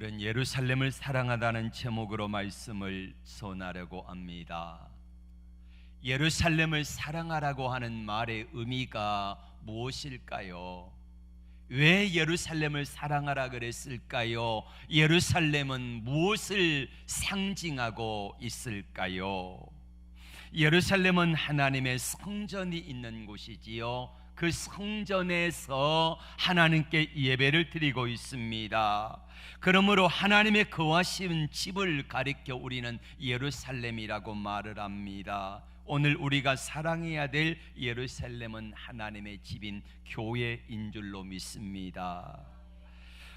오늘은 예루살렘을 사랑하다는 제목으로 말씀을 전하려고 합니다. 예루살렘을 사랑하라고 하는 말의 의미가 무엇일까요? 왜 예루살렘을 사랑하라 그랬을까요? 예루살렘은 무엇을 상징하고 있을까요? 예루살렘은 하나님의 성전이 있는 곳이지요. 그 성전에서 하나님께 예배를 드리고 있습니다. 그러므로 하나님의 거하신 집을 가리켜 우리는 예루살렘이라고 말을 합니다. 오늘 우리가 사랑해야 될 예루살렘은 하나님의 집인 교회인 줄로 믿습니다.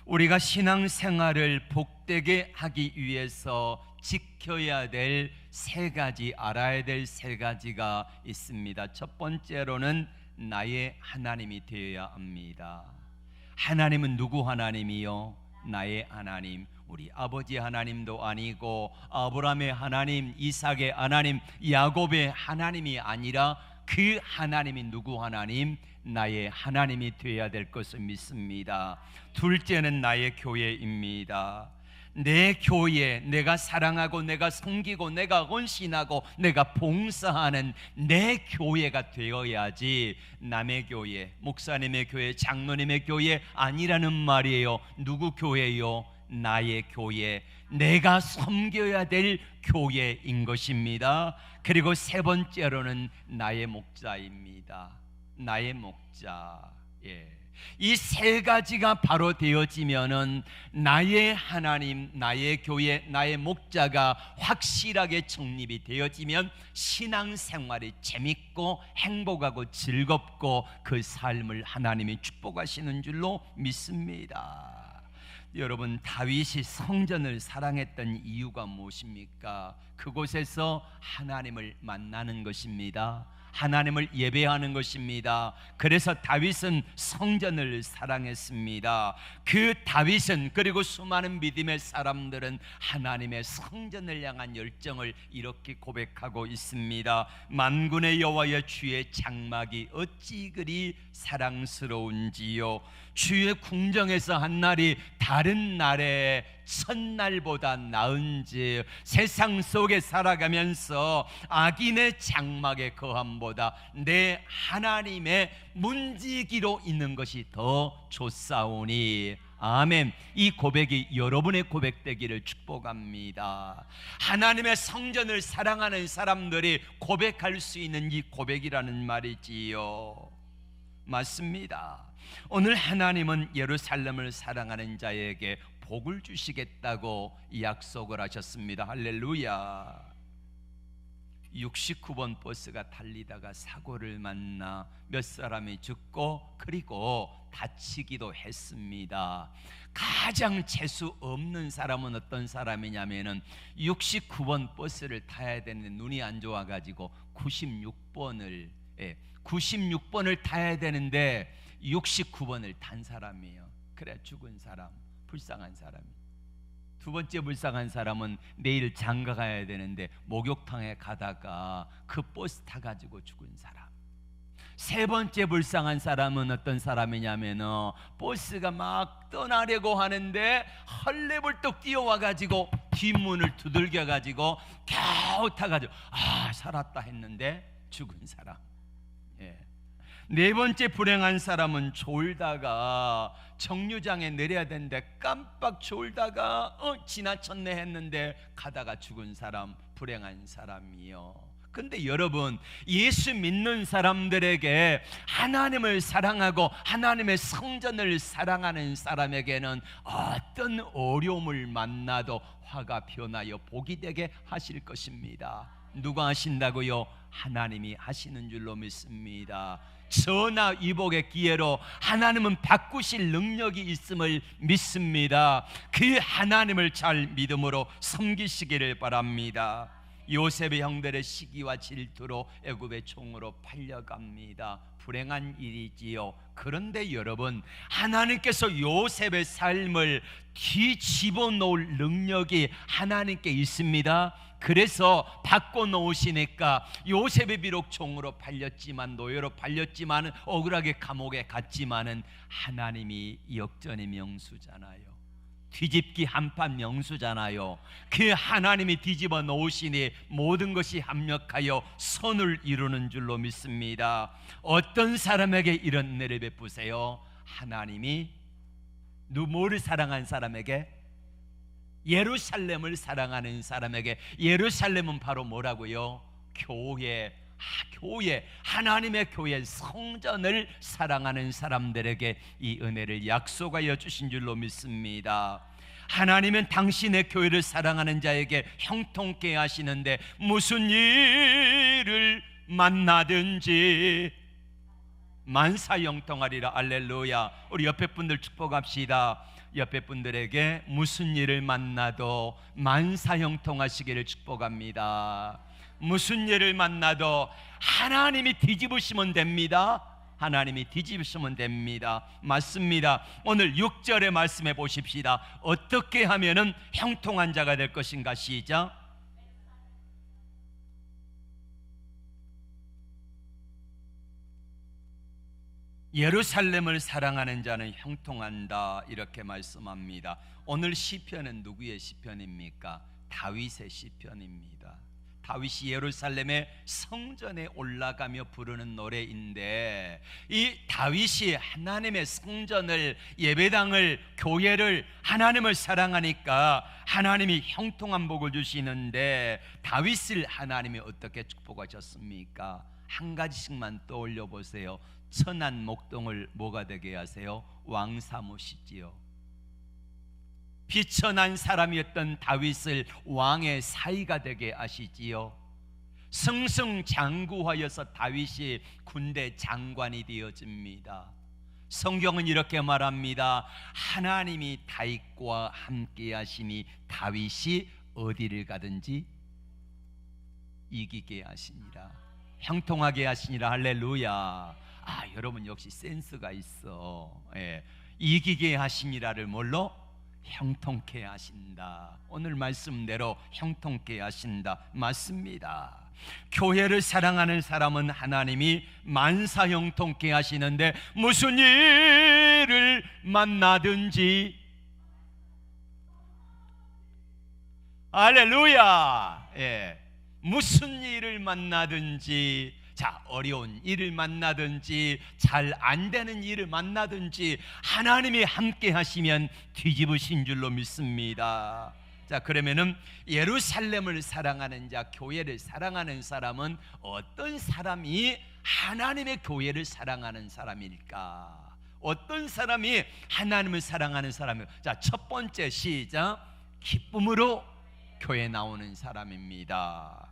우리가 신앙생활을 복되게 하기 위해서 지켜야 될 세 가지, 알아야 될 세 가지가 있습니다. 첫 번째로는 나의 하나님이 되어야 합니다. 하나님은 누구 하나님이요? 나의 하나님, 우리 아버지 하나님도 아니고 아브라함의 하나님, 이삭의 하나님, 야곱의 하나님이 아니라 그 하나님이 누구 하나님? 나의 하나님이 되어야 될 것을 믿습니다. 둘째는 나의 교회입니다. 내 교회, 내가 사랑하고 내가 섬기고 내가 헌신하고 내가 봉사하는 내 교회가 되어야지 남의 교회, 목사님의 교회, 장로님의 교회 아니라는 말이에요. 누구 교회요? 나의 교회, 내가 섬겨야 될 교회인 것입니다. 그리고 세 번째로는 나의 목자입니다. 나의 목자. 이 세 가지가 바로 되어지면은 나의 하나님, 나의 교회, 나의 목자가 확실하게 정립이 되어지면 신앙생활이 재밌고 행복하고 즐겁고 그 삶을 하나님이 축복하시는 줄로 믿습니다. 여러분, 다윗이 성전을 사랑했던 이유가 무엇입니까? 그곳에서 하나님을 만나는 것입니다. 하나님을 예배하는 것입니다. 그래서 다윗은 성전을 사랑했습니다. 그 다윗은, 그리고 수많은 믿음의 사람들은 하나님의 성전을 향한 열정을 이렇게 고백하고 있습니다. 만군의 여호와의 주의 장막이 어찌 그리 사랑스러운지요. 주의 궁정에서 한 날이 다른 날의 첫날보다 나은지, 세상 속에 살아가면서 악인의 장막의 거함보다 내 하나님의 문지기로 있는 것이 더 좋사오니. 아멘. 이 고백이 여러분의 고백되기를 축복합니다. 하나님의 성전을 사랑하는 사람들이 고백할 수 있는 이 고백이라는 말이지요. 맞습니다. 오늘 하나님은 예루살렘을 사랑하는 자에게 복을 주시겠다고 약속을 하셨습니다. 할렐루야. 69번 버스가 달리다가 사고를 만나 몇 사람이 죽고 그리고 다치기도 했습니다. 가장 재수 없는 사람은 어떤 사람이냐면은 69번 버스를 타야 되는데 눈이 안 좋아가지고 96번을 타야 되는데 69번을 탄 사람이에요. 그래, 죽은 사람, 불쌍한 사람이. 두 번째 불쌍한 사람은 내일 장가 가야 되는데 목욕탕에 가다가 그 버스 타가지고 죽은 사람. 세 번째 불쌍한 사람은 어떤 사람이냐면 버스가 막 떠나려고 하는데 헐레벌떡 뛰어와가지고 뒷문을 두들겨가지고 겨우 타가지고 살았다 했는데 죽은 사람. 네 번째 불행한 사람은 졸다가 정류장에 내려야 되는데 깜빡 졸다가 지나쳤네 했는데 가다가 죽은 사람, 불행한 사람이요. 근데 여러분, 예수 믿는 사람들에게 하나님을 사랑하고 하나님의 성전을 사랑하는 사람에게는 어떤 어려움을 만나도 화가 변하여 복이 되게 하실 것입니다. 누가 하신다고요? 하나님이 하시는 줄로 믿습니다. 전화 위복의 기회로 하나님은 바꾸실 능력이 있음을 믿습니다. 그 하나님을 잘 믿음으로 섬기시기를 바랍니다. 요셉의 형들의 시기와 질투로 애굽의 종으로 팔려갑니다. 불행한 일이지요. 그런데 여러분, 하나님께서 요셉의 삶을 뒤집어 놓을 능력이 하나님께 있습니다. 그래서 바꿔놓으시니까 요셉이 비록 종으로 팔렸지만, 노예로 팔렸지만, 억울하게 감옥에 갔지만은 하나님이 역전의 명수잖아요. 뒤집기 한판 명수잖아요. 그 하나님이 뒤집어 놓으시니 모든 것이 합력하여 선을 이루는 줄로 믿습니다. 어떤 사람에게 이런 은혜를 베푸세요? 하나님이 누구를 사랑한 사람에게? 예루살렘을 사랑하는 사람에게. 예루살렘은 바로 뭐라고요? 교회. 교회, 하나님의 교회, 성전을 사랑하는 사람들에게 이 은혜를 약속하여 주신 줄로 믿습니다. 하나님은 당신의 교회를 사랑하는 자에게 형통케 하시는데 무슨 일을 만나든지 만사형통하리라. 할렐루야. 우리 옆에 분들 축복합시다. 옆에 분들에게 무슨 일을 만나도 만사형통하시기를 축복합니다. 무슨 일을 만나도 하나님이 뒤집으시면 됩니다. 하나님이 뒤집으시면 됩니다. 맞습니다. 오늘 6절의 말씀해 보십시다. 어떻게 하면은 형통한 자가 될 것인가? 시작. 예루살렘을 사랑하는 자는 형통한다, 이렇게 말씀합니다. 오늘 시편은 누구의 시편입니까? 다윗의 시편입니다. 다윗이 예루살렘의 성전에 올라가며 부르는 노래인데, 이 다윗이 하나님의 성전을, 예배당을, 교회를, 하나님을 사랑하니까 하나님이 형통한 복을 주시는데, 다윗을 하나님이 어떻게 축복하셨습니까? 한 가지씩만 떠올려 보세요. 천한 목동을 뭐가 되게 하세요? 왕 삼으시지요. 비천한 사람이었던 다윗을 왕의 사위가 되게 하시지요. 승승장구하여서 다윗이 군대 장관이 되어집니다. 성경은 이렇게 말합니다. 하나님이 다윗과 함께 하시니 다윗이 어디를 가든지 이기게 하시니라, 형통하게 하시니라. 할렐루야. 여러분 역시 센스가 있어. 이기게 하시니라를 뭘로? 형통케 하신다. 오늘 말씀대로 형통케 하신다. 맞습니다. 교회를 사랑하는 사람은 하나님이 만사 형통케 하시는데 무슨 일을 만나든지, 할렐루야. 무슨 일을 만나든지, 자, 어려운 일을 만나든지 잘 안 되는 일을 만나든지 하나님이 함께 하시면 뒤집으신 줄로 믿습니다. 자, 그러면은 예루살렘을 사랑하는 자, 교회를 사랑하는 사람은 어떤 사람이 하나님의 교회를 사랑하는 사람일까? 어떤 사람이 하나님을 사랑하는 사람일까? 자, 첫 번째, 시작. 기쁨으로 교회 나오는 사람입니다.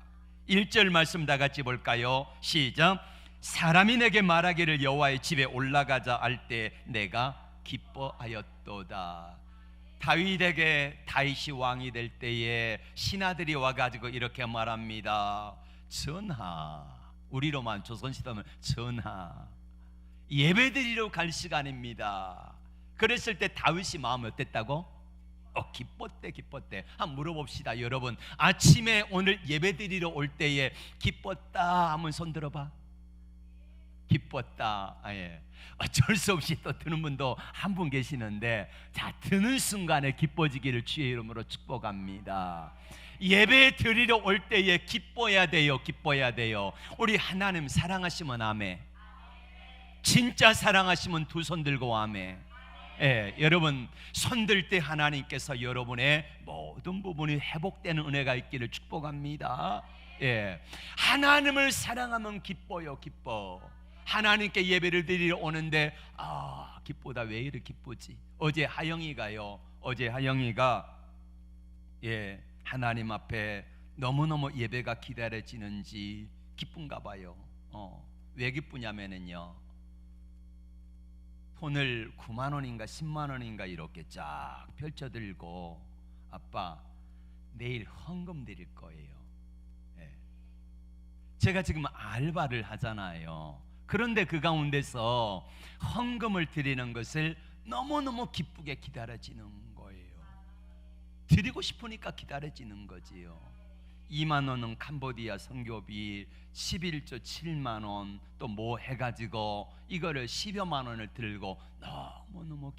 1절 말씀 다 같이 볼까요? 시작. 사람이 내게 말하기를 여호와의 집에 올라가자 할 때 내가 기뻐하였도다. 다윗에게 다윗이 왕이 될 때에 신하들이 와가지고 이렇게 말합니다. 전하, 우리로만 조선시대면 전하, 예배드리러 갈 시간입니다. 그랬을 때 다윗이 마음이 어땠다고? 기뻤대. 한번 물어봅시다. 여러분, 아침에 오늘 예배드리러 올 때에 기뻤다 하면 손 들어봐. 기뻤다. 어쩔 수 없이 또 드는 분도 한 분 계시는데, 자, 드는 순간에 기뻐지기를 주의 이름으로 축복합니다. 예배 드리러 올 때에 기뻐야 돼요. 우리 하나님 사랑하시면 아멘. 진짜 사랑하시면 두 손 들고 아멘. 여러분 손들 때 하나님께서 여러분의 모든 부분이 회복되는 은혜가 있기를 축복합니다. 하나님을 사랑하면 기뻐요. 하나님께 예배를 드리러 오는데 기쁘다. 왜 이렇게 기쁘지? 어제 하영이가 하나님 앞에 너무너무 예배가 기다려지는지 기쁜가 봐요. 왜 기쁘냐면은요, 돈을 9만 원인가 10만 원인가 이렇게 쫙 펼쳐들고, 아빠 내일 헌금 드릴 거예요. 제가 지금 알바를 하잖아요. 그런데 그 가운데서 헌금을 드리는 것을 너무너무 기쁘게 기다려지는 거예요. 드리고 싶으니까 기다려지는 거지요. 2만 원은 캄보디아 선교비, 11조 7만 원, 또 뭐 해가지고 이거를 10여만 원을 들고 너무너무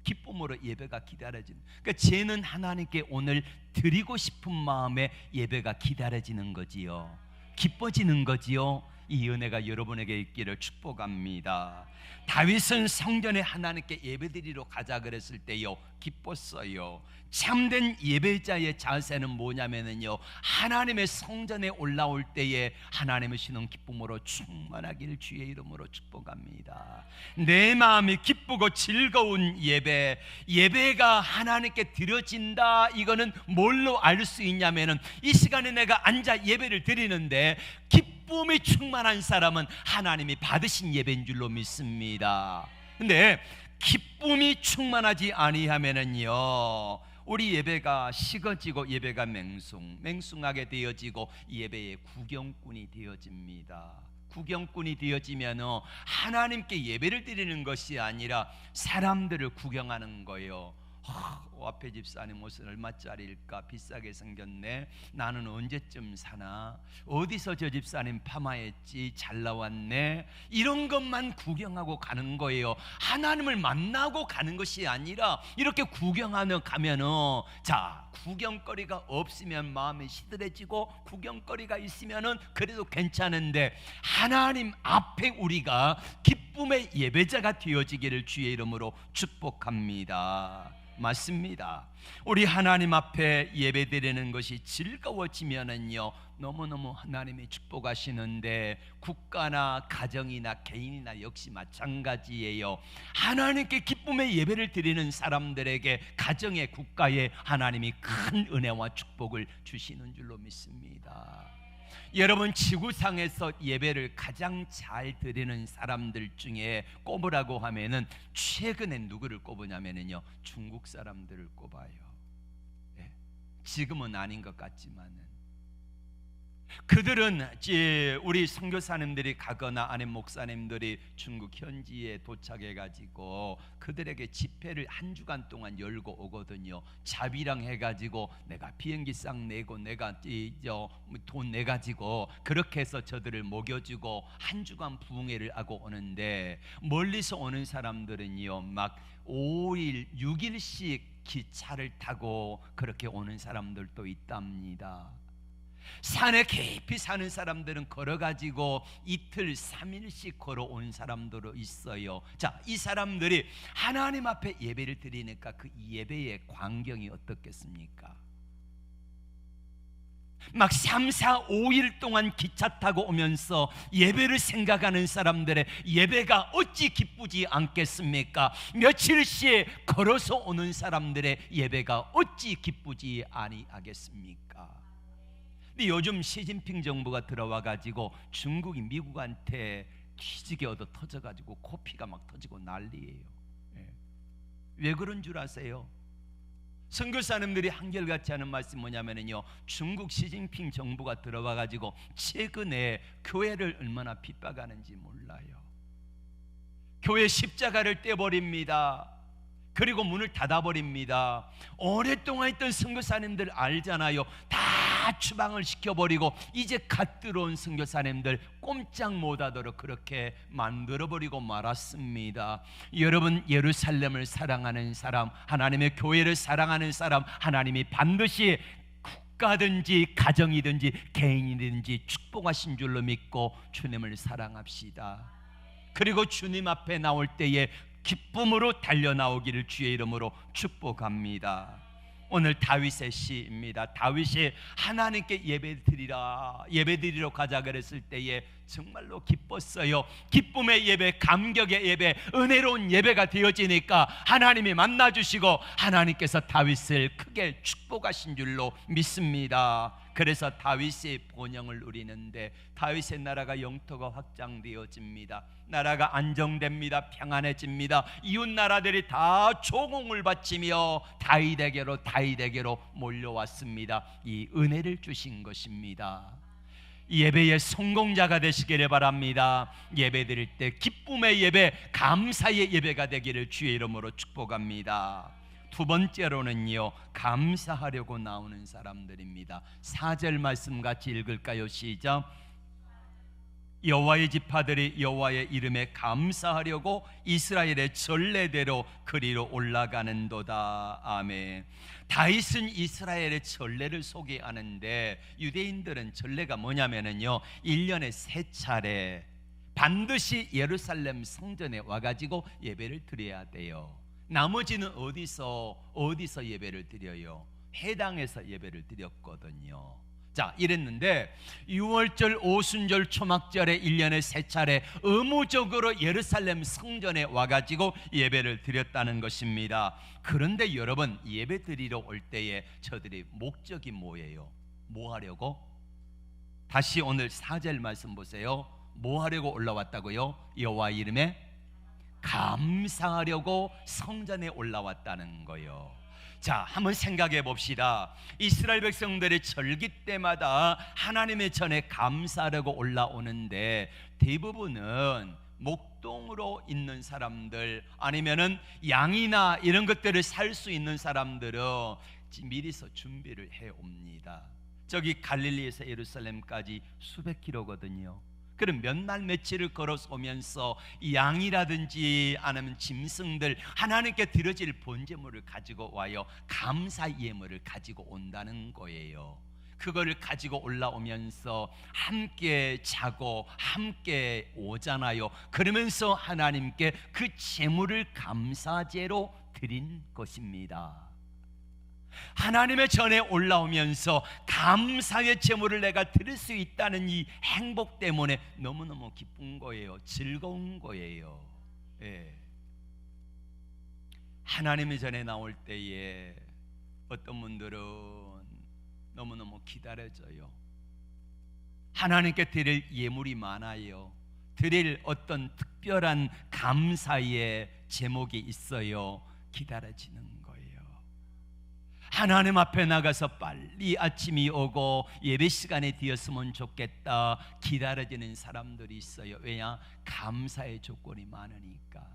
기쁨으로 예배가 기다려지는, 그러니까 죄는 하나님께 오늘 드리고 싶은 마음에 예배가 기다려지는 거지요. 기뻐지는 거지요. 이 은혜가 여러분에게 있기를 축복합니다. 다윗은 성전에 하나님께 예배드리러 가자 그랬을 때요 기뻤어요. 참된 예배자의 자세는 뭐냐면요, 하나님의 성전에 올라올 때에 하나님의 신은 기쁨으로 충만하기를 주의 이름으로 축복합니다. 내 마음이 기쁘고 즐거운 예배가 하나님께 드려진다. 이거는 뭘로 알 수 있냐면은 이 시간에 내가 앉아 예배를 드리는데 기쁨이 충만한 사람은 하나님이 받으신 예배인 줄로 믿습니다. 근데 기쁨이 충만하지 아니하면은요, 우리 예배가 식어지고 예배가 맹숭하게 되어지고 예배의 구경꾼이 되어집니다. 구경꾼이 되어지면 하나님께 예배를 드리는 것이 아니라 사람들을 구경하는 거예요. 앞에 집사님 옷은 얼마짜리일까? 비싸게 생겼네. 나는 언제쯤 사나? 어디서 저 집사님 파마했지? 잘 나왔네. 이런 것만 구경하고 가는 거예요. 하나님을 만나고 가는 것이 아니라 이렇게 구경하며 가면은, 자, 구경거리가 없으면 마음이 시들해지고 구경거리가 있으면은 그래도 괜찮은데, 하나님 앞에 우리가 기쁨의 예배자가 되어지기를 주의 이름으로 축복합니다. 맞습니다. 우리 하나님 앞에 예배드리는 것이 즐거워지면은요 너무너무 하나님이 축복하시는데, 국가나 가정이나 개인이나 역시 마찬가지예요. 하나님께 기쁨의 예배를 드리는 사람들에게, 가정에, 국가에 하나님이 큰 은혜와 축복을 주시는 줄로 믿습니다. 여러분, 지구상에서 예배를 가장 잘 드리는 사람들 중에 꼽으라고 하면은 최근에 누구를 꼽으냐면요 중국 사람들을 꼽아요. 예. 지금은 아닌 것 같지만은 그들은 우리 선교사님들이 가거나 아니면 목사님들이 중국 현지에 도착해 가지고 그들에게 집회를 한 주간 동안 열고 오거든요. 자비랑 해가지고 내가 비행기상 내고 내가 돈 내가지고 그렇게 해서 저들을 먹여주고 한 주간 부흥회를 하고 오는데, 멀리서 오는 사람들은요 막 5일 6일씩 기차를 타고 그렇게 오는 사람들도 있답니다. 산에 깊이 사는 사람들은 걸어가지고 이틀 3일씩 걸어온 사람들도 있어요. 자, 이 사람들이 하나님 앞에 예배를 드리니까 그 예배의 광경이 어떻겠습니까? 막 3, 4, 5일 동안 기차 타고 오면서 예배를 생각하는 사람들의 예배가 어찌 기쁘지 않겠습니까? 며칠씩 걸어서 오는 사람들의 예배가 어찌 기쁘지 아니하겠습니까? 요즘 시진핑 정부가 들어와가지고 중국이 미국한테 기지개 얻어 터져가지고 코피가 막 터지고 난리예요. 왜 그런 줄 아세요? 선교사님들이 한결같이 하는 말씀 뭐냐면요, 중국 시진핑 정부가 들어와가지고 최근에 교회를 얼마나 핍박하는지 몰라요. 교회 십자가를 떼버립니다. 그리고 문을 닫아버립니다. 오랫동안 있던 선교사님들 알잖아요. 다 추방을 시켜버리고 이제 갓 들어온 선교사님들 꼼짝 못하도록 그렇게 만들어버리고 말았습니다. 여러분, 예루살렘을 사랑하는 사람, 하나님의 교회를 사랑하는 사람, 하나님이 반드시 국가든지 가정이든지 개인이든지 축복하신 줄로 믿고 주님을 사랑합시다. 그리고 주님 앞에 나올 때에 기쁨으로 달려나오기를 주의 이름으로 축복합니다. 오늘 다윗의 시입니다. 다윗이 하나님께 예배드리러 가자 그랬을 때에 정말로 기뻤어요. 기쁨의 예배, 감격의 예배, 은혜로운 예배가 되어지니까 하나님이 만나주시고 하나님께서 다윗을 크게 축복하신 줄로 믿습니다. 그래서 다윗이 번영을 누리는데 다윗의 나라가 영토가 확장되어집니다. 나라가 안정됩니다. 평안해집니다. 이웃 나라들이 다 조공을 바치며 다윗에게로 몰려왔습니다. 이 은혜를 주신 것입니다. 예배의 성공자가 되시기를 바랍니다. 예배 드릴 때 기쁨의 예배, 감사의 예배가 되기를 주의 이름으로 축복합니다. 두 번째로는요, 감사하려고 나오는 사람들입니다. 4절 말씀 같이 읽을까요? 시작. 여호와의 지파들이 여호와의 이름에 감사하려고 이스라엘의 전례대로 그리로 올라가는도다. 아멘. 다윗은 이스라엘의 전례를 소개하는데 유대인들은 전례가 뭐냐면요, 1년에 3차례 반드시 예루살렘 성전에 와가지고 예배를 드려야 돼요. 나머지는 어디서 예배를 드려요? 회당에서 예배를 드렸거든요. 자, 이랬는데 6월절, 오순절, 초막절에 1년에 3차례 의무적으로 예루살렘 성전에 와가지고 예배를 드렸다는 것입니다. 그런데 여러분, 예배 드리러 올 때에 저들이 목적이 뭐예요? 뭐 하려고? 다시 오늘 4절 말씀 보세요. 뭐 하려고 올라왔다고요? 여호와 이름에 감사하려고 성전에 올라왔다는 거예요. 자, 한번 생각해 봅시다. 이스라엘 백성들의 절기 때마다 하나님의 전에 감사하려고 올라오는데 대부분은 목동으로 있는 사람들, 아니면은 양이나 이런 것들을 살 수 있는 사람들은 미리서 준비를 해 옵니다. 저기 갈릴리에서 예루살렘까지 수백 킬로거든요. 그럼 몇 날 며칠을 걸어서 오면서 양이라든지 아니면 짐승들, 하나님께 드려질 번제물을 가지고 와요. 감사 예물을 가지고 온다는 거예요. 그거를 가지고 올라오면서 함께 자고 함께 오잖아요. 그러면서 하나님께 그 제물을 감사제로 드린 것입니다. 하나님의 전에 올라오면서 감사의 제물을 내가 드릴 수 있다는 이 행복 때문에 너무너무 기쁜 거예요. 즐거운 거예요. 예. 하나님의 전에 나올 때에 어떤 분들은 너무너무 기다려져요. 하나님께 드릴 예물이 많아요. 드릴 어떤 특별한 감사의 제목이 있어요. 기다려지는 거예요. 하나님 앞에 나가서 빨리 아침이 오고 예배 시간에 되었으면 좋겠다 기다려지는 사람들이 있어요. 왜냐? 감사의 조건이 많으니까.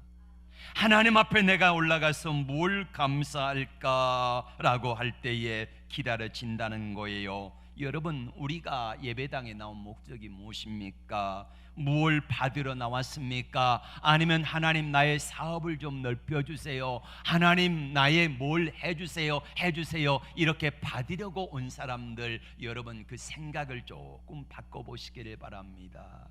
하나님 앞에 내가 올라가서 뭘 감사할까라고 할 때에 기다려진다는 거예요. 여러분, 우리가 예배당에 나온 목적이 무엇입니까? 무엇을 받으러 나왔습니까? 아니면 하나님 나의 사업을 좀 넓혀주세요, 하나님 나의 뭘 해주세요 이렇게 받으려고 온 사람들, 여러분 그 생각을 조금 바꿔보시기를 바랍니다.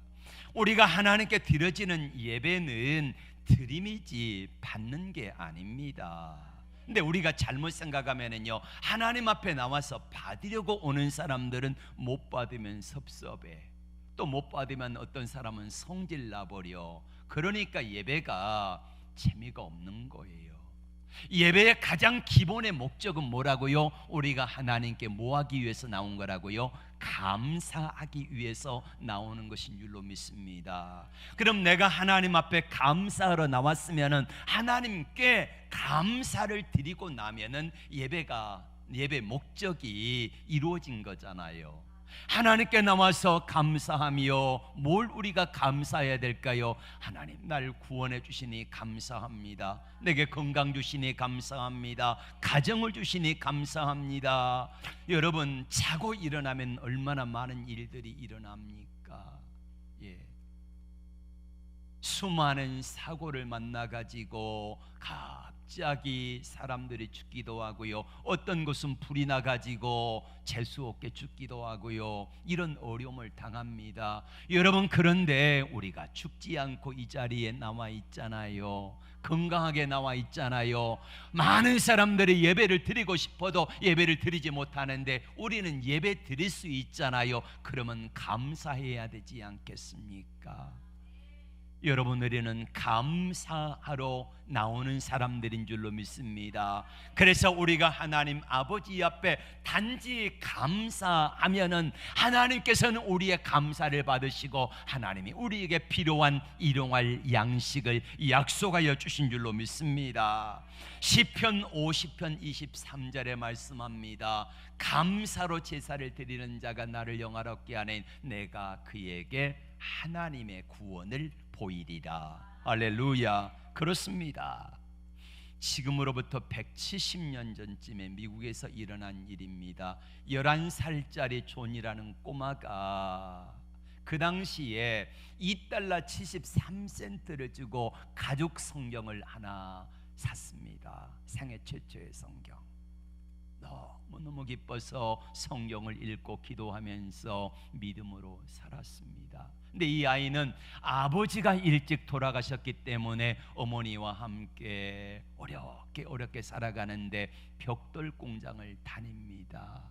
우리가 하나님께 드려지는 예배는 드림이지 받는 게 아닙니다. 근데 우리가 잘못 생각하면은요, 하나님 앞에 나와서 받으려고 오는 사람들은 못 받으면 섭섭해. 또 못 받으면 어떤 사람은 성질 나버려. 그러니까 예배가 재미가 없는 거예요. 예배의 가장 기본의 목적은 뭐라고요? 우리가 하나님께 뭐 하기 위해서 나온 거라고요? 감사하기 위해서 나오는 것인 줄로 믿습니다. 그럼 내가 하나님 앞에 감사하러 나왔으면은 하나님께 감사를 드리고 나면은 예배 목적이 이루어진 거잖아요. 하나님께 나와서 감사하며 뭘 우리가 감사해야 될까요? 하나님 날 구원해 주시니 감사합니다. 내게 건강 주시니 감사합니다. 가정을 주시니 감사합니다. 여러분, 자고 일어나면 얼마나 많은 일들이 일어납니까? 수많은 사고를 만나가지고 갑자기 사람들이 죽기도 하고요, 어떤 곳은 불이 나가지고 재수없게 죽기도 하고요, 이런 어려움을 당합니다. 여러분, 그런데 우리가 죽지 않고 이 자리에 나와 있잖아요. 건강하게 나와 있잖아요. 많은 사람들이 예배를 드리고 싶어도 예배를 드리지 못하는데 우리는 예배 드릴 수 있잖아요. 그러면 감사해야 되지 않겠습니까? 여러분, 우리는 감사하러 나오는 사람들인 줄로 믿습니다. 그래서 우리가 하나님 아버지 앞에 단지 감사하면은 하나님께서는 우리의 감사를 받으시고 하나님이 우리에게 필요한 일용할 양식을 약속하여 주신 줄로 믿습니다. 시편 50편 23절에 말씀합니다. 감사로 제사를 드리는 자가 나를 영화롭게 하네 내가 그에게 하나님의 구원을 보이리라. 할렐루야. 그렇습니다. 지금으로부터 170년 전쯤에 미국에서 일어난 일입니다. 11살짜리 존이라는 꼬마가 그 당시에 2달러 73센트를 주고 가죽 성경을 하나 샀습니다. 생애 최초의 성경. 너무너무 기뻐서 성경을 읽고 기도하면서 믿음으로 살았습니다. 근데 이 아이는 아버지가 일찍 돌아가셨기 때문에 어머니와 함께 어렵게 살아가는데 벽돌 공장을 다닙니다.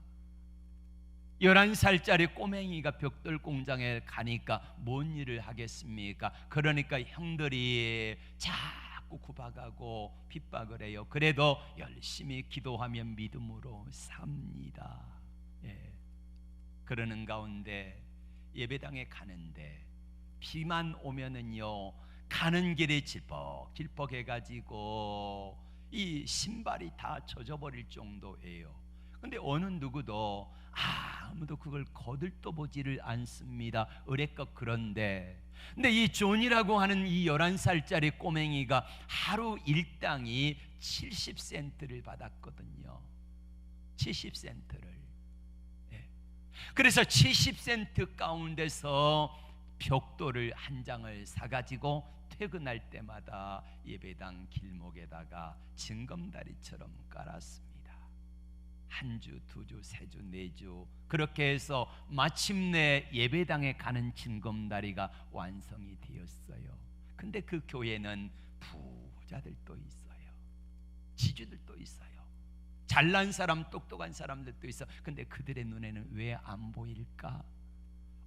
11살짜리 꼬맹이가 벽돌 공장에 가니까 뭔 일을 하겠습니까? 그러니까 형들이 자꾸 구박하고 핍박을 해요. 그래도 열심히 기도하며 믿음으로 삽니다. 그러는 가운데 예배당에 가는데 비만 오면은요, 가는 길이 질퍽질퍽해가지고 이 신발이 다 젖어버릴 정도예요. 근데 어느 누구도 아무도 그걸 거들떠보지를 않습니다. 어레껏 그런데, 근데 이 존이라고 하는 이 11살짜리 꼬맹이가 하루 일당이 70센트를 받았거든요. 70센트를. 그래서 70센트 가운데서 벽돌을 한 장을 사가지고 퇴근할 때마다 예배당 길목에다가 징검다리처럼 깔았습니다. 한 주, 두 주, 세 주, 네 주, 그렇게 해서 마침내 예배당에 가는 징검다리가 완성이 되었어요. 근데 그 교회는 부자들도 있어요. 지주들도 있어요. 잘난 사람, 똑똑한 사람들도 있어. 근데 그들의 눈에는 왜 안 보일까?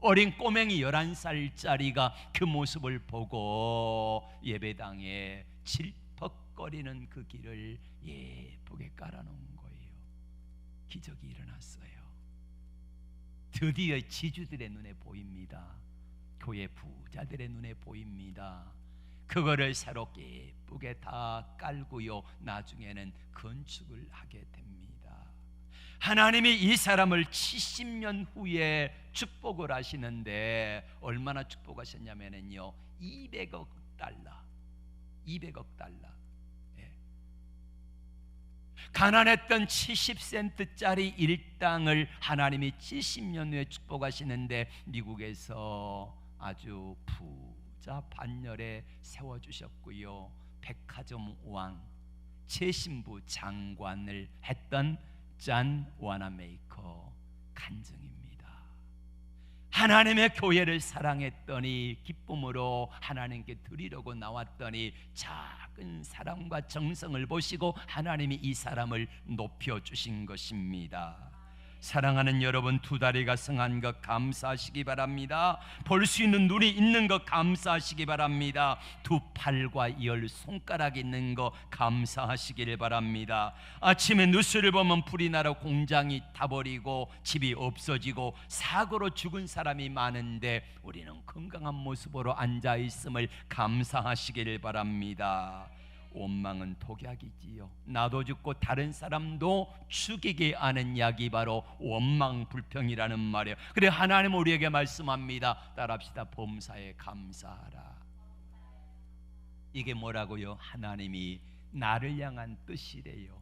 어린 꼬맹이 11살짜리가 그 모습을 보고 예배당에 질퍽거리는 그 길을 예쁘게 깔아놓은 거예요. 기적이 일어났어요. 드디어 지주들의 눈에 보입니다. 교회 부자들의 눈에 보입니다. 그거를 새롭게 예쁘게 다 깔고요, 나중에는 건축을 하게 됩니다. 하나님이 이 사람을 70년 후에 축복을 하시는데 얼마나 축복하셨냐면요, 200억 달러. 가난했던 70센트짜리 일당을 하나님이 70년 후에 축복하시는데 미국에서 아주 부자 반열에 세워주셨고요, 백화점 왕, 최신부 장관을 했던 존 와나메이커 간증입니다. 하나님의 교회를 사랑했더니, 기쁨으로 하나님께 드리려고 나왔더니 작은 사랑과 정성을 보시고 하나님이 이 사람을 높여주신 것입니다. 사랑하는 여러분, 두 다리가 성한 것 감사하시기 바랍니다. 볼 수 있는 눈이 있는 것 감사하시기 바랍니다. 두 팔과 10 손가락이 있는 것 감사하시기를 바랍니다. 아침에 뉴스를 보면 불이 나러 공장이 타버리고 집이 없어지고 사고로 죽은 사람이 많은데 우리는 건강한 모습으로 앉아있음을 감사하시기를 바랍니다. 원망은 독약이지요. 나도 죽고 다른 사람도 죽이게 하는 약이 바로 원망 불평이라는 말이에요. 그래 하나님 우리에게 말씀합니다. 따라합시다. 범사에 감사하라. 이게 뭐라고요? 하나님이 나를 향한 뜻이래요.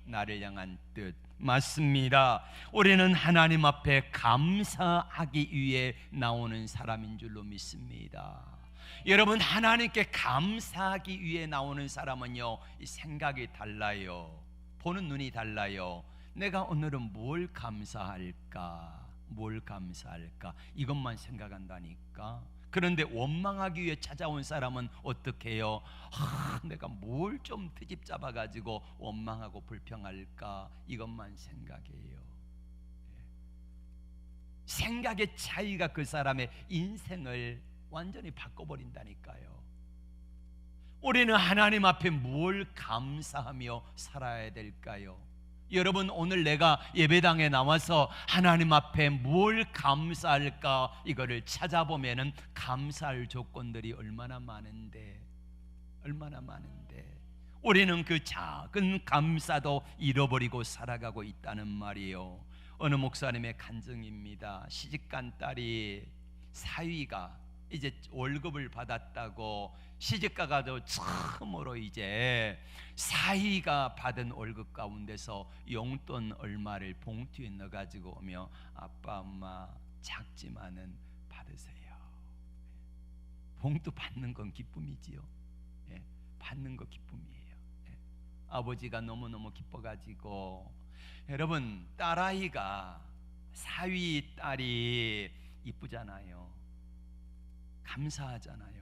나를 향한 뜻. 맞습니다. 우리는 하나님 앞에 감사하기 위해 나오는 사람인 줄로 믿습니다. 여러분, 하나님께 감사하기 위해 나오는 사람은요, 이 생각이 달라요. 보는 눈이 달라요. 내가 오늘은 뭘 감사할까? 이것만 생각한다니까. 그런데 원망하기 위해 찾아온 사람은 어떻게 해요? 내가 뭘 좀 트집 잡아가지고 원망하고 불평할까? 이것만 생각해요. 생각의 차이가 그 사람의 인생을 완전히 바꿔버린다니까요. 우리는 하나님 앞에 뭘 감사하며 살아야 될까요? 여러분, 오늘 내가 예배당에 나와서 하나님 앞에 뭘 감사할까, 이거를 찾아보면은 감사할 조건들이 얼마나 많은데 우리는 그 작은 감사도 잃어버리고 살아가고 있다는 말이에요. 어느 목사님의 간증입니다. 시집간 딸이 사위가 이제 월급을 받았다고 시집가가도 처음으로 이제 사위가 받은 월급 가운데서 용돈 얼마를 봉투에 넣어가지고 오며 아빠 엄마 작지만은 받으세요. 봉투 받는 건 기쁨이지요. 예, 받는 거 기쁨이에요. 예. 아버지가 너무너무 기뻐가지고, 여러분, 딸아이가, 사위 딸이 이쁘잖아요. 감사하잖아요.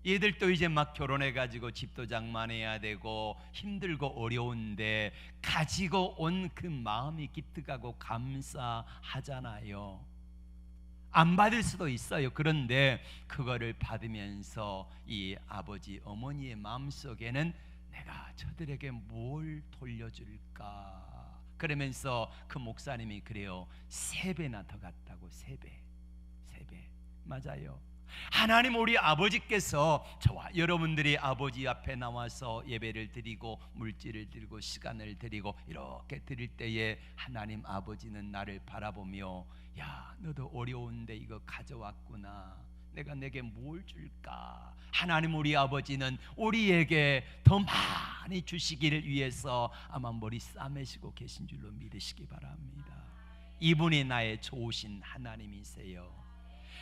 얘들도 이제 막 결혼해가지고 집도 장만해야 되고 힘들고 어려운데 가지고 온 그 마음이 기특하고 감사하잖아요. 안 받을 수도 있어요. 그런데 그거를 받으면서 이 아버지 어머니의 마음속에는 내가 저들에게 뭘 돌려줄까, 그러면서 그 목사님이 그래요. 3배나 더 갔다고. 3배. 맞아요. 하나님 우리 아버지께서 저와 여러분들이 아버지 앞에 나와서 예배를 드리고 물질을 드리고 시간을 드리고 이렇게 드릴 때에 하나님 아버지는 나를 바라보며, 야, 너도 어려운데 이거 가져왔구나, 내게 뭘 줄까. 하나님 우리 아버지는 우리에게 더 많이 주시기를 위해서 아마 머리 싸매시고 계신 줄로 믿으시기 바랍니다. 이분이 나의 좋으신 하나님이세요.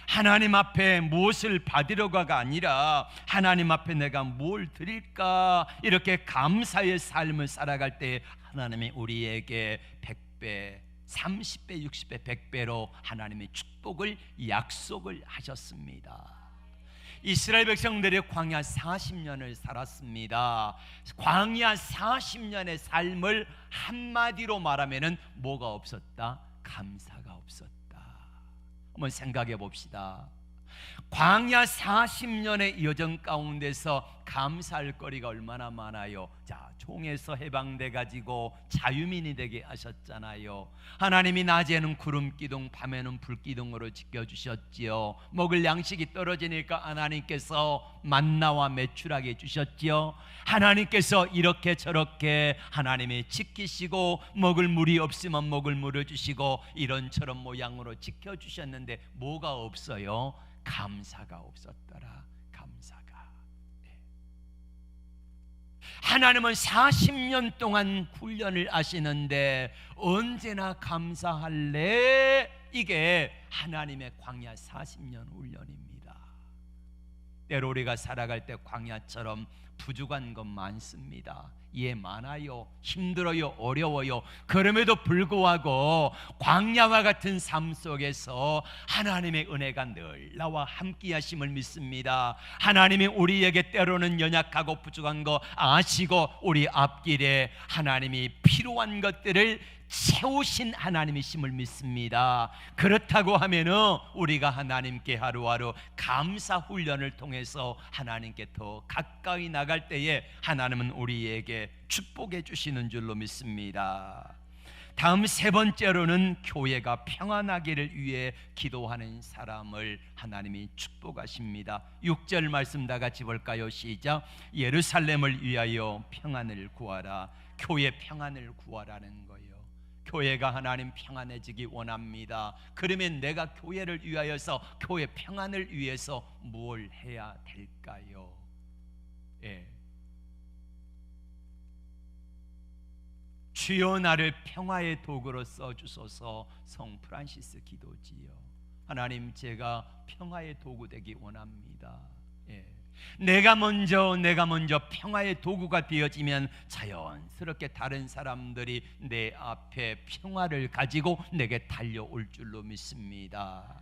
하나님 앞에 무엇을 받으려고가 아니라 하나님 앞에 내가 뭘 드릴까, 이렇게 감사의 삶을 살아갈 때 하나님이 우리에게 100배, 30배, 60배, 100배로 하나님의 축복을 약속을 하셨습니다. 이스라엘 백성들이 광야 40년을 살았습니다. 광야 40년의 삶을 한마디로 말하면은 뭐가 없었다? 감사가 없었다. 한번 생각해 봅시다. 광야 40년의 여정 가운데서 감사할 거리가 얼마나 많아요. 자, 종에서 해방돼 가지고 자유민이 되게 하셨잖아요. 하나님이 낮에는 구름 기둥, 밤에는 불 기둥으로 지켜주셨지요. 먹을 양식이 떨어지니까 하나님께서 만나와 메추라게 주셨지요. 하나님께서 이렇게 저렇게 하나님이 지키시고, 먹을 물이 없으면 먹을 물을 주시고 이런저런 모양으로 지켜주셨는데 뭐가 없어요? 감사가 없었더라. 감사가. 하나님은 40년 동안 훈련을 하시는데 언제나 감사할래? 이게 하나님의 광야 40년 훈련입니다. 때로 우리가 살아갈 때 광야처럼 부족한 것 많습니다. 예, 많아요. 힘들어요. 어려워요. 그럼에도 불구하고 광야와 같은 삶 속에서 하나님의 은혜가 늘 나와 함께 하심을 믿습니다. 하나님이 우리에게 때로는 연약하고 부족한 거 아시고 우리 앞길에 하나님이 필요한 것들을 채우신 하나님이심을 믿습니다. 그렇다고 하면은 우리가 하나님께 하루하루 감사 훈련을 통해서 하나님께 더 가까이 나갈 때에 하나님은 우리에게 축복해 주시는 줄로 믿습니다. 다음 3번째로는 교회가 평안하기를 위해 기도하는 사람을 하나님이 축복하십니다. 6절 말씀 다 같이 볼까요? 시작. 예루살렘을 위하여 평안을 구하라. 교회 평안을 구하라는 거예요. 교회가 하나님 평안해지기 원합니다. 그러면 내가 교회를 위하여서, 교회 평안을 위해서 뭘 해야 될까요? 예. 주여 나를 평화의 도구로 써주소서. 성 프란시스 기도지요. 하나님, 제가 평화의 도구 되기 원합니다. 예. 내가 먼저 평화의 도구가 되어지면 자연스럽게 다른 사람들이 내 앞에 평화를 가지고 내게 달려올 줄로 믿습니다.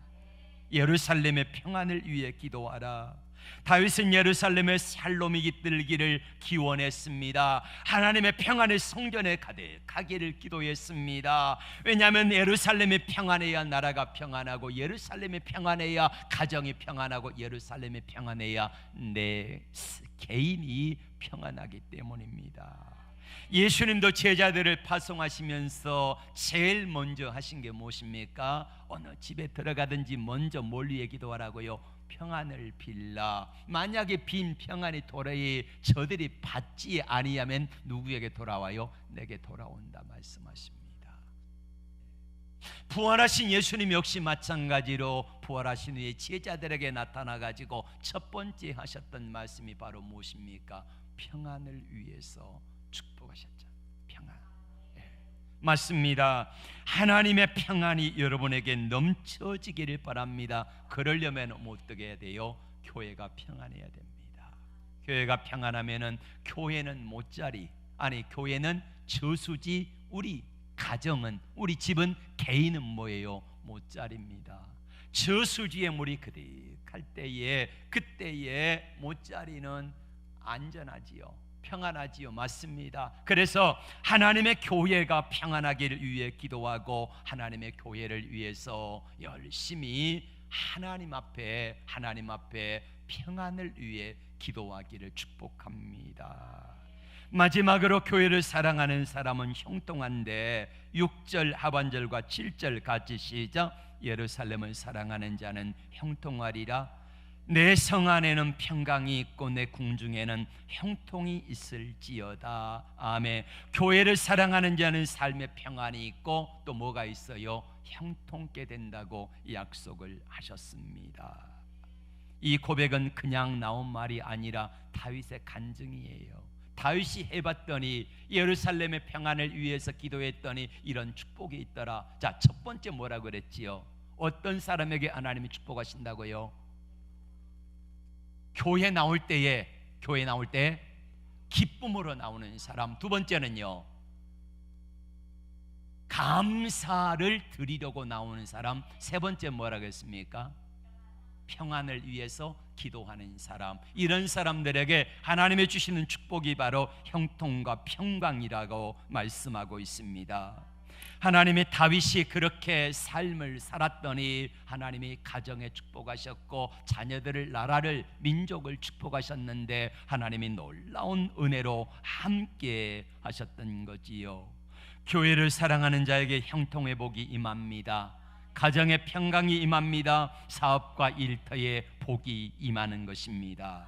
예루살렘의 평안을 위해 기도하라. 다윗은 예루살렘에 샬롬이 깃들기를 기원했습니다. 하나님의 평안의 성전에 가기를 기도했습니다. 왜냐하면 예루살렘이 평안해야 나라가 평안하고, 예루살렘이 평안해야 가정이 평안하고, 예루살렘이 평안해야 내 개인이 평안하기 때문입니다. 예수님도 제자들을 파송하시면서 제일 먼저 하신 게 무엇입니까? 어느 집에 들어가든지 먼저 뭘 위해 기도하라고요? 평안을 빌라. 만약에 빈 평안이 도래에 저들이 받지 아니하면 누구에게 돌아와요? 내게 돌아온다 말씀하십니다. 부활하신 예수님 역시 마찬가지로 부활하신 후에 제자들에게 나타나가지고 첫 번째 하셨던 말씀이 바로 무엇입니까? 평안을 위해서 축복하셨죠. 평안. 맞습니다. 하나님의 평안이 여러분에게 넘쳐지기를 바랍니다. 그러려면 어떻게 해야 돼요? 교회가 평안해야 됩니다. 교회가 평안하면은 교회는 못자리, 아니 교회는 저수지, 우리 가정은, 우리 집은, 개인은 뭐예요? 못자리입니다. 저수지에 물이 그득할 때에, 그때에 못자리는 안전하지요, 평안하지요. 맞습니다. 그래서 하나님의 교회가 평안하기를 위해 기도하고 하나님의 교회를 위해서 열심히 하나님 앞에 평안을 위해 기도하기를 축복합니다. 마지막으로 교회를 사랑하는 사람은 형통한데 6절 하반절과 7절 같이 시작. 예루살렘을 사랑하는 자는 형통하리라. 내 성 안에는 평강이 있고 내 궁중에는 형통이 있을지어다. 아멘. 교회를 사랑하는 자는 삶의 평안이 있고 또 뭐가 있어요? 형통케 된다고 약속을 하셨습니다. 이 고백은 그냥 나온 말이 아니라 다윗의 간증이에요. 다윗이 해봤더니 예루살렘의 평안을 위해서 기도했더니 이런 축복이 있더라. 자, 첫 번째 뭐라고 그랬지요? 어떤 사람에게 하나님이 축복하신다고요? 교회 나올 때 기쁨으로 나오는 사람. 두 번째는요, 감사를 드리려고 나오는 사람. 세 번째 뭐라고 했습니까? 평안을 위해서 기도하는 사람. 이런 사람들에게 하나님이 주시는 축복이 바로 형통과 평강이라고 말씀하고 있습니다. 하나님이 다윗이 그렇게 삶을 살았더니 하나님이 가정에 축복하셨고 자녀들을, 나라를, 민족을 축복하셨는데 하나님이 놀라운 은혜로 함께 하셨던 거지요. 교회를 사랑하는 자에게 형통의 복이 임합니다. 가정의 평강이 임합니다. 사업과 일터에 복이 임하는 것입니다.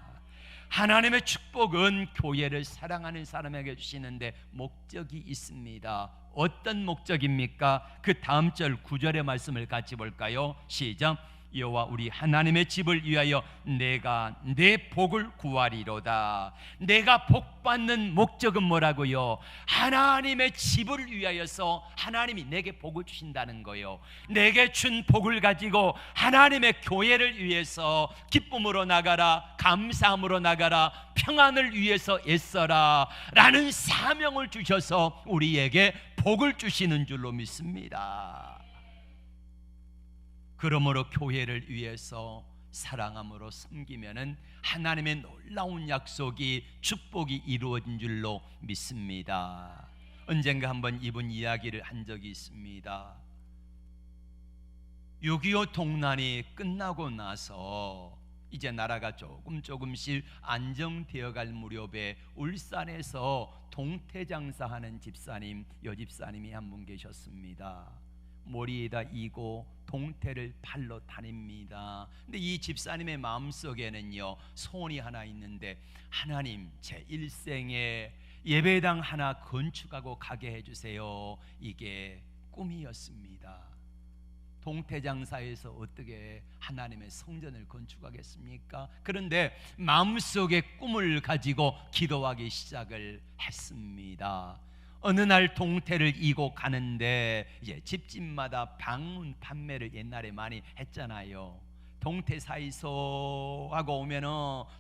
하나님의 축복은 교회를 사랑하는 사람에게 주시는데 목적이 있습니다. 어떤 목적입니까? 그 다음 절 9절의 말씀을 같이 볼까요? 시작. 여호와 우리 하나님의 집을 위하여 내가 내 복을 구하리로다. 내가 복 받는 목적은 뭐라고요? 하나님의 집을 위하여서 하나님이 내게 복을 주신다는 거예요. 내게 준 복을 가지고 하나님의 교회를 위해서 기쁨으로 나가라, 감사함으로 나가라, 평안을 위해서 애써라 라는 사명을 주셔서 우리에게 복을 주시는 줄로 믿습니다. 그러므로 교회를 위해서 사랑함으로 섬기면은 하나님의 놀라운 약속이, 축복이 이루어진 줄로 믿습니다. 언젠가 한번 이분 이야기를 한 적이 있습니다. 6.25 동란이 끝나고 나서 이제 나라가 조금씩 안정되어 갈 무렵에 울산에서 동태장사하는 집사님, 여집사님이 한 분 계셨습니다. 머리에다 이고 동태를 팔러 다닙니다. 근데 이 집사님의 마음속에는요, 소원이 하나 있는데, 하나님 제 일생에 예배당 하나 건축하고 가게 해주세요. 이게 꿈이었습니다. 동태장사에서 어떻게 하나님의 성전을 건축하겠습니까? 그런데 마음속에 꿈을 가지고 기도하기 시작을 했습니다. 어느 날 동태를 이고 가는데 이제 집집마다 방문 판매를 옛날에 많이 했잖아요. 동태 사이소 하고 오면은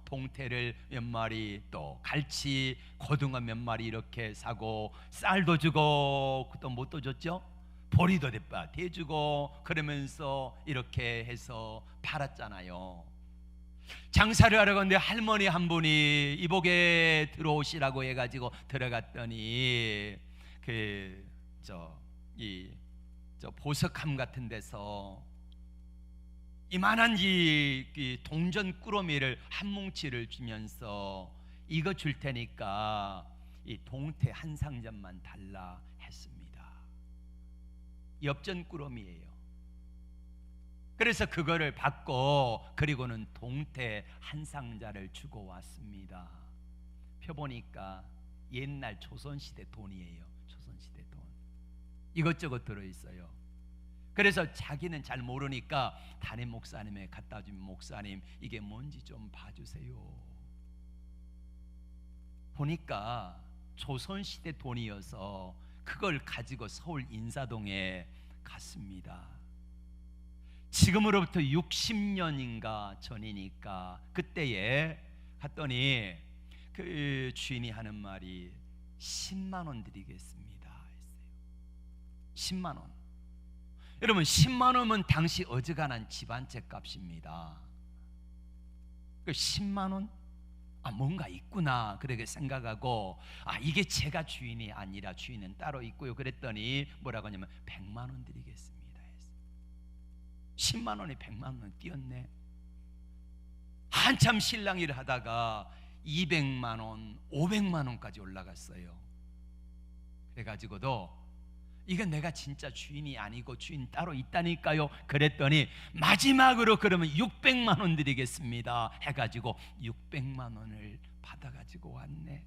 동태를 몇 마리, 또 갈치, 고등어 몇 마리 이렇게 사고, 쌀도 주고 또 뭣도 줬죠? 보리도 대주고, 그러면서 이렇게 해서 팔았잖아요. 장사를 하러 갔는데 할머니 한 분이 이복에 들어오시라고 해가지고 들어갔더니 보석함 같은 데서 이만한 이 동전 꾸러미를 한 뭉치를 주면서 이거 줄 테니까 이 동태 한 상점만 달라 했습니다. 엽전 꾸러미예요. 그래서 그거를 받고 그리고는 동태 한 상자를 주고 왔습니다. 펴보니까 옛날 조선시대 돈이에요. 조선시대 돈 이것저것 들어있어요. 그래서 자기는 잘 모르니까 담임 목사님에 갖다 주면, 목사님 이게 뭔지 좀 봐주세요. 보니까 조선시대 돈이어서 그걸 가지고 서울 인사동에 갔습니다. 지금으로부터 60년인가 전이니까 그때에 갔더니 그 주인이 하는 말이 10만 원 드리겠습니다 했어요. 10만 원. 여러분 10만 원은 당시 어지간한 집 한 채 값입니다. 그 10만 원? 뭔가 있구나 그렇게 생각하고 이게 제가 주인이 아니라 주인은 따로 있고요. 그랬더니 뭐라고 하냐면 100만 원 드리겠습니다 했어요. 10만 원이 100만 원 뛰었네. 한참 신랑 일을 하다가 200만 원, 500만 원까지 올라갔어요. 그래가지고도 이건 내가 진짜 주인이 아니고 주인 따로 있다니까요. 그랬더니 마지막으로 그러면 600만 원 드리겠습니다 해가지고 600만 원을 받아가지고 왔네.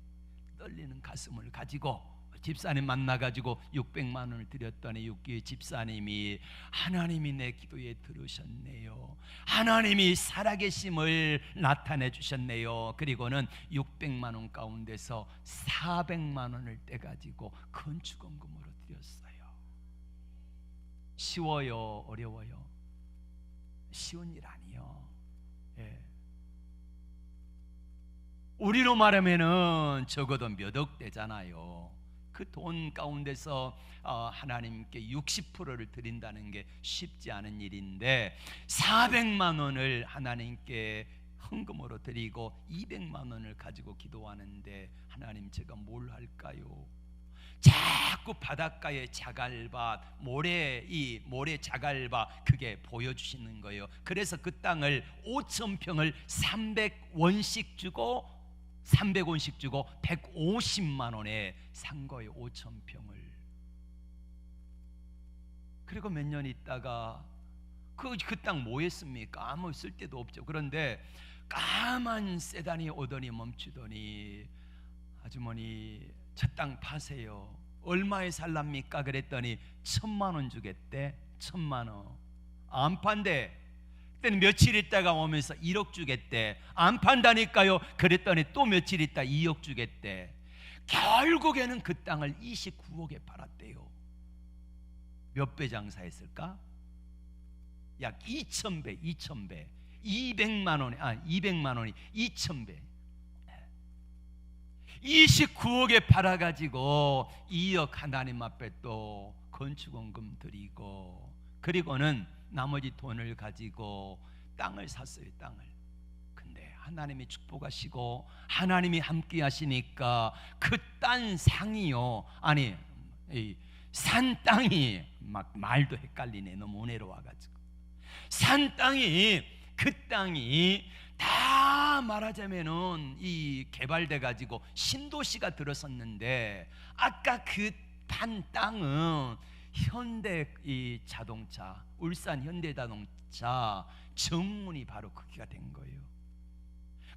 떨리는 가슴을 가지고 집사님 만나가지고 600만 원을 드렸더니 집사님이 하나님이 내 기도에 들으셨네요. 하나님이 살아계심을 나타내 주셨네요. 그리고는 600만 원 가운데서 400만 원을 떼가지고 건축원금으로 드렸어요. 쉬워요? 어려워요? 쉬운 일 아니요. 예. 우리로 말하면은 적어도 몇 억 되잖아요. 그 돈 가운데서 하나님께 60%를 드린다는 게 쉽지 않은 일인데 400만 원을 하나님께 헌금으로 드리고 200만 원을 가지고 기도하는데 하나님 제가 뭘 할까요? 자꾸 바닷가의 자갈밭, 이 모래 자갈밭 그게 보여주시는 거예요. 그래서 그 땅을 5,000평을 300원씩 주고 150만 원에 산 거예요. 5,000평을. 그리고 몇 년 있다가 그 땅 뭐 했습니까? 아무 쓸데도 없죠. 그런데 까만 세단이 오더니 멈추더니 아주머니 저 땅 파세요. 얼마에 살랍니까? 그랬더니 1,000만 원 주겠대. 1,000만 원. 안 판대. 그때는 며칠 있다가 오면서 1억 주겠대. 안 판다니까요. 그랬더니 또 며칠 있다 2억 주겠대. 결국에는 그 땅을 29억에 팔았대요. 몇 배 장사했을까? 약 2,000배. 200만 원이 2,000배. 29억에 팔아가지고 2억 하나님 앞에 또 건축원금 드리고 그리고는 나머지 돈을 가지고 땅을 샀어요. 땅을. 근데 하나님이 축복하시고 하나님이 함께 하시니까 그 땅 상이요 산 땅이 막 말도 헷갈리네. 너무 은혜로 와가지고 산 땅이 그 땅이 다 말하자면은 이 개발돼 가지고 신도시가 들어섰는데 아까 그 판 땅은 현대 이 자동차 울산 현대자동차 정문이 바로 거기가 된 거예요.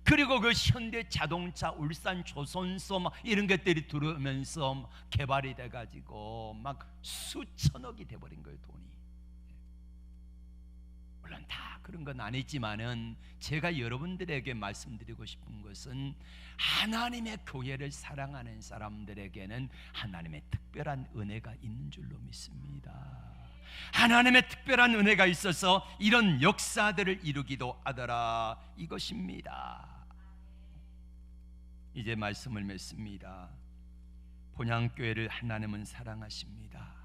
그리고 그 현대자동차 울산 조선소 막 이런 것들이 들어오면서 개발이 돼 가지고 막 수천억이 돼 버린 거예요. 돈이. 물론 다 그런 건 아니지만은 제가 여러분들에게 말씀드리고 싶은 것은 하나님의 교회를 사랑하는 사람들에게는 하나님의 특별한 은혜가 있는 줄로 믿습니다. 하나님의 특별한 은혜가 있어서 이런 역사들을 이루기도 하더라 이것입니다. 이제 말씀을 맺습니다. 본향교회를 하나님은 사랑하십니다.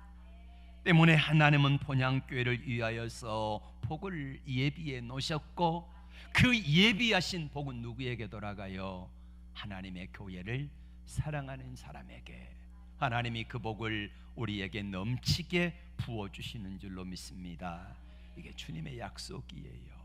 때문에 하나님은 본향교회를 위하여서 복을 예비해 놓으셨고 그 예비하신 복은 누구에게 돌아가요? 하나님의 교회를 사랑하는 사람에게 하나님이 그 복을 우리에게 넘치게 부어주시는 줄로 믿습니다. 이게 주님의 약속이에요.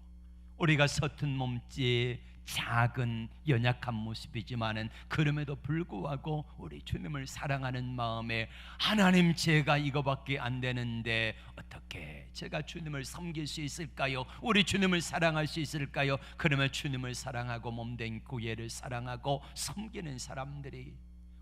우리가 서툰 몸짓 작은 연약한 모습이지만은 그럼에도 불구하고 우리 주님을 사랑하는 마음에 하나님 제가 이거밖에 안 되는데 어떻게 제가 주님을 섬길 수 있을까요? 우리 주님을 사랑할 수 있을까요? 그러면 주님을 사랑하고 몸된 교회를 사랑하고 섬기는 사람들이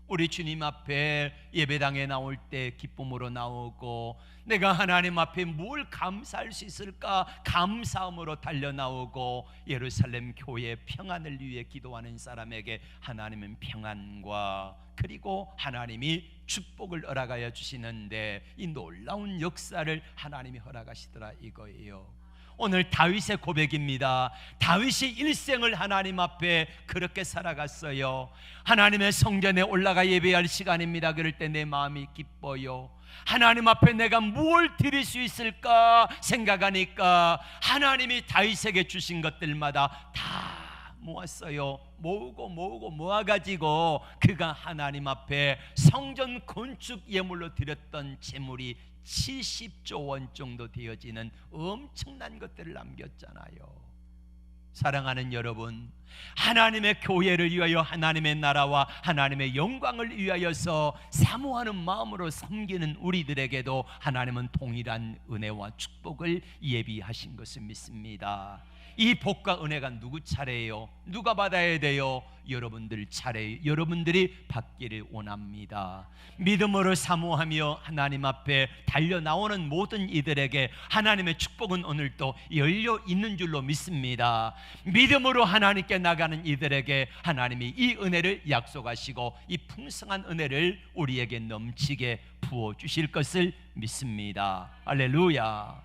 우리 주님 앞에 예배당에 나올 때 기쁨으로 나오고 내가 하나님 앞에 뭘 감사할 수 있을까 감사함으로 달려나오고 예루살렘 교회 평안을 위해 기도하는 사람에게 하나님은 평안과 그리고 하나님이 축복을 허락하여 주시는데 이 놀라운 역사를 하나님이 허락하시더라 이거예요. 오늘 다윗의 고백입니다. 다윗이 일생을 하나님 앞에 그렇게 살아갔어요. 하나님의 성전에 올라가 예배할 시간입니다. 그럴 때 내 마음이 기뻐요. 하나님 앞에 내가 뭘 드릴 수 있을까 생각하니까 하나님이 다윗에게 주신 것들마다 다 모았어요. 모으고 모아가지고 그가 하나님 앞에 성전 건축 예물로 드렸던 재물이 70조 원 정도 되어지는 엄청난 것들을 남겼잖아요. 사랑하는 여러분, 하나님의 교회를 위하여 하나님의 나라와 하나님의 영광을 위하여서 사모하는 마음으로 섬기는 우리들에게도 하나님은 동일한 은혜와 축복을 예비하신 것을 믿습니다. 이 복과 은혜가 누구 차례예요? 누가 받아야 돼요? 여러분들 차례, 여러분들이 받기를 원합니다. 믿음으로 사모하며 하나님 앞에 달려 나오는 모든 이들에게 하나님의 축복은 오늘도 열려 있는 줄로 믿습니다. 믿음으로 하나님께 나가는 이들에게 하나님이 이 은혜를 약속하시고 이 풍성한 은혜를 우리에게 넘치게 부어 주실 것을 믿습니다. 할렐루야.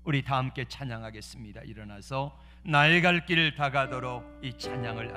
우리 다 함께 찬양하겠습니다. 일어나서 나의 갈 길 다가도록 이 찬양을